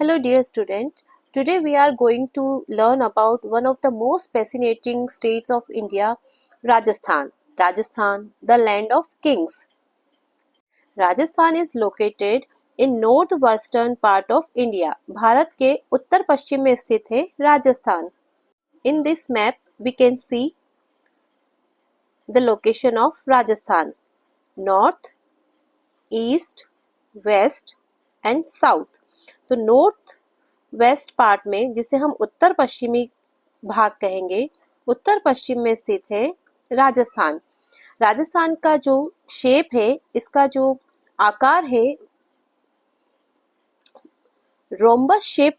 Hello dear student, today we are going to learn about one of the most fascinating states of India, Rajasthan. Rajasthan, the land of kings. Rajasthan is located in northwestern part of India. Bharat के उत्तर पश्चिम में स्थित है Rajasthan. In this map we can see the location of Rajasthan. North, east, west and south. तो north west part में, जिसे हम उत्तर पश्चिमी भाग कहेंगे, उत्तर पश्चिम में स्थित है राजस्थान. राजस्थान का जो शेप है, इसका जो आकार है, रोम्बस शेप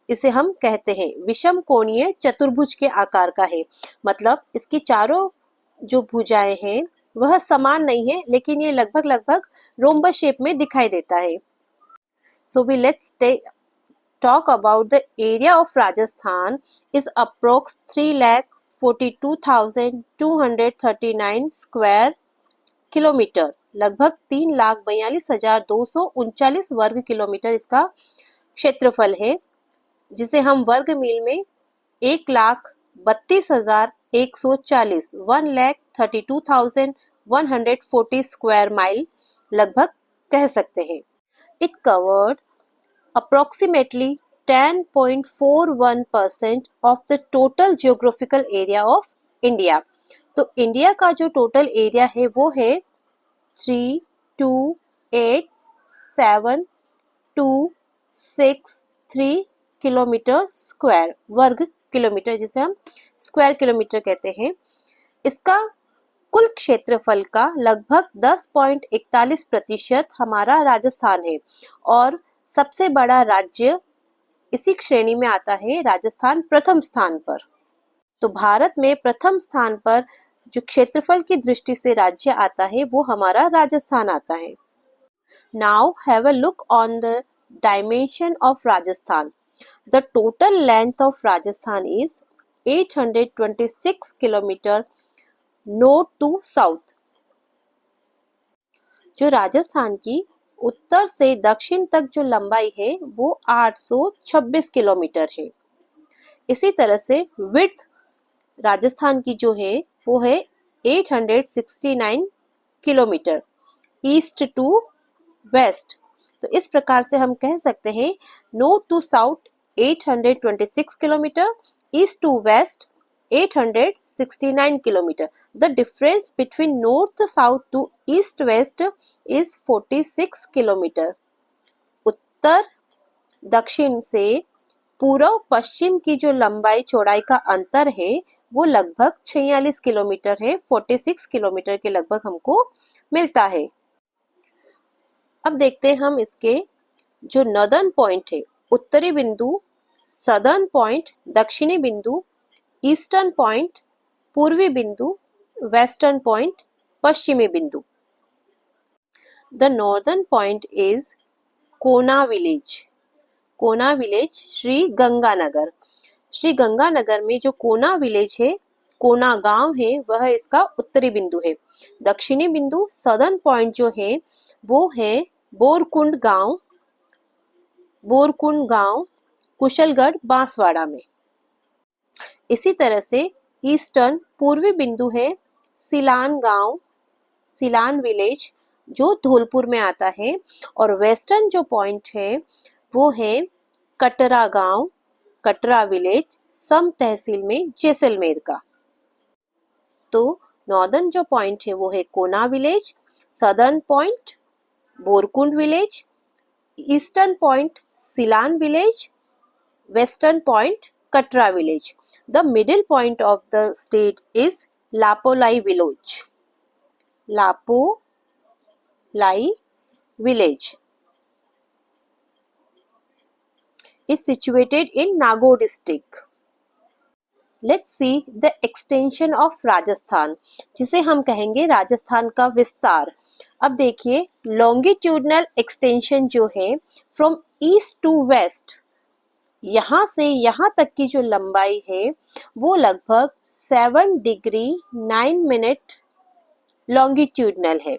इसे हम कहते हैं. विषम कोणीय चतुर्भुज के आकार का है. मतलब इसकी चारों जो भुजाएं हैं वह समान नहीं है, लेकिन ये लगभग रोम्बस शेप में दिखाई देता है. So let's talk about the area of Rajasthan is approx 3,42,239 square kilometre. लगभग 3,42,239 वर्ग किलोमीटर इसका क्षेत्रफल है, जिसे हम वर्ग मील में 1,32,140 1,32,140 स्क्वायर माइल लगभग कह सकते हैं. It covered approximately 10.41% of the total geographical area of India. तो इंडिया का जो टोटल एरिया है वो है 3287,263 किलोमीटर स्क्वायर, वर्ग किलोमीटर, जिसे हम स्क्वायर किलोमीटर कहते हैं. इसका कुल क्षेत्रफल का लगभग 10.41% हमारा राजस्थान है, और सबसे बड़ा राज्य इसी श्रेणी में आता है राजस्थान प्रथम स्थान पर. तो भारत में प्रथम स्थान पर जो क्षेत्रफल की दृष्टि से राज्य आता है वो हमारा राजस्थान आता है. Now have a look on the dimension of Rajasthan. The total length of Rajasthan is 826 kilometre north to south. जो राजस्थान की उत्तर से दक्षिण तक जो लंबाई है वो 826 किलोमीटर है. इसी तरह से विड्थ राजस्थान की जो है वो है 869 किलोमीटर ईस्ट टू वेस्ट. तो इस प्रकार से हम कह सकते हैं north to south 826 kilometre, east to west 869 kilometer. The difference between north south to east west is 46 kilometer. उत्तर दक्षिण से पूर्व पश्चिम की जो लंबाई चौड़ाई का अंतर है वो लगभग 46 किलोमीटर है. 46 किलोमीटर के लगभग हमको मिलता है. अब देखते हैं हम इसके जो नॉर्दर्न पॉइंट है, उत्तरी बिंदु, सदर्न पॉइंट दक्षिणी बिंदु, ईस्टर्न पॉइंट पूर्वी बिंदु, वेस्टर्न पॉइंट पश्चिमी बिंदु. द नॉर्दर्न पॉइंट इज कोना विलेज. कोना विलेज श्री गंगानगर. श्री गंगानगर में जो कोना विलेज है, कोना गांव है, वह इसका उत्तरी बिंदु है. दक्षिणी बिंदु सदर्न पॉइंट जो है वो है बोरकुंड गांव कुशलगढ़ बांसवाड़ा में. इसी तरह से ईस्टर्न पूर्वी बिंदु है सिलान विलेज, जो धौलपुर में आता है. और वेस्टर्न जो पॉइंट है वो है कटरा विलेज, सम तहसील में जैसलमेर का. तो नॉर्दर्न जो पॉइंट है वो है Kona village, southern point Borkund village, eastern point Silan village, western point Katra village. The middle point of the state is Lapolai village. Lapolai village is situated in Nagaur district. Let's see the extension of Rajasthan, जिसे हम कहेंगे राजस्थान का विस्तार. अब देखिए longitudinal extension जो है from east to west, यहाँ से यहाँ तक की जो लंबाई है वो लगभग 7 डिग्री 9 मिनट लॉन्गिट्यूडनल है.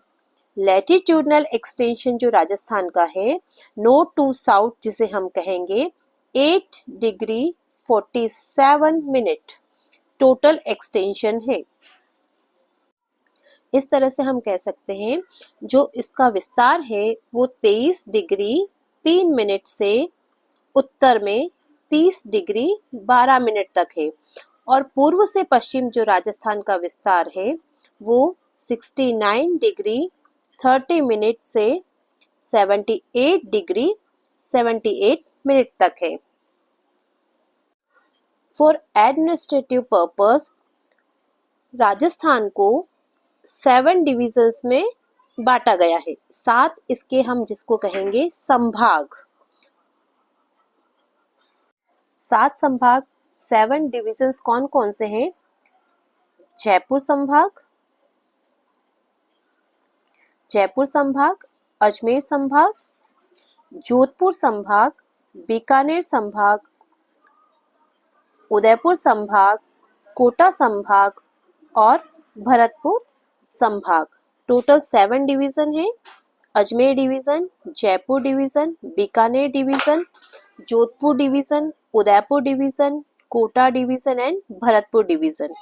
लैटिट्यूडनल एक्सटेंशन जो राजस्थान का है, नॉर्थ टू साउथ जिसे हम कहेंगे, 8 डिग्री 47 मिनट टोटल एक्सटेंशन है। इस तरह से हम कह सकते हैं जो इसका विस्तार है वो 23 डिग्री 3 मिनट से उत्तर में 30 डिग्री 12 मिनट तक है, और पूर्व से पश्चिम जो राजस्थान का विस्तार है वो 69 डिग्री 30 मिनट से 78 डिग्री 78 मिनट तक है। फॉर एडमिनिस्ट्रेटिव पर्पस राजस्थान को 7 डिविजन्स में बांटा गया है। 7 इसके हम जिसको कहेंगे संभाग। 7 संभाग, 7 डिविजन्स कौन कौन से हैं? जयपुर संभाग, जयपुर संभाग, अजमेर संभाग, जोधपुर संभाग, बीकानेर संभाग, उदयपुर संभाग, कोटा संभाग और भरतपुर संभाग। टोटल 7 डिवीजन है। Ajmer division, Jaipur division, Bikaner division, Jodhpur division, Udaipur division, Kota division and Bharatpur division.